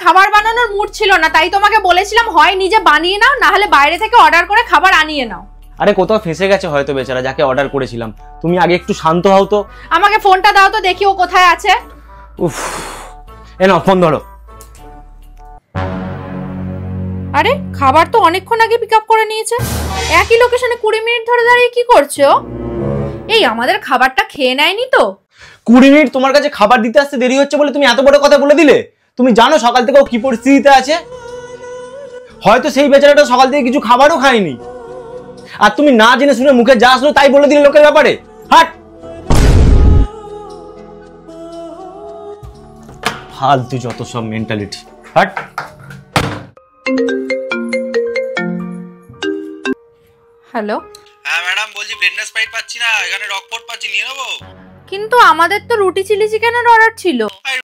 খাবার বানানোর মুড ছিল না, তাই তোমাকে বলেছিলাম হয় নিজে বানিয়ে নাও, না হলে বাইরে থেকে অর্ডার করে খাবার আনিয়ে নাও। আরে কোথাও ফেঁসে গেছে হয়তো বেচারা, যাকে অর্ডার করেছিলাম। তুমি আগে একটু শান্ত হও তো। আমাকে ফোনটা দাও তো দেখি ও কোথায় আছে। উফ, এ নাও ফোন ধরো। আরে খাবার তো অনেকক্ষণ আগে পিক আপ করে নিয়েছে। একই লোকেশনে 20 মিনিট ধরে দাঁড়িয়ে কি করছো? এই আমাদের খাবারটা খেয়ে নেয়নি তো? 20 মিনিট তোমার কাছে খাবার দিতে আসতে দেরি হচ্ছে বলে তুমি এত বড় কথা বলে দিলে? তুমি জানো সকাল থেকে ও কি পরিস্থিতিতে আছে? হয়তো সেই বেচারাটা সকাল থেকে কিছু খাবারও খায়নি, আর তুমি না জেনে শুনে মুখে যা আসলো তাই বলে দিলে লোকের ব্যাপারে। হাট, ফালতু যত সব মেন্টালিটি। হাট। হ্যালো। হ্যাঁ ম্যাডাম, বলছি ব্রেডনেস স্প্রাইট পাচ্ছি না, এখানে রকফোর্ট পাচ্ছি, নিয়ে নেবো? কিন্তু আমাদের তো রুটি চিলি চিকেনের অর্ডার ছিল।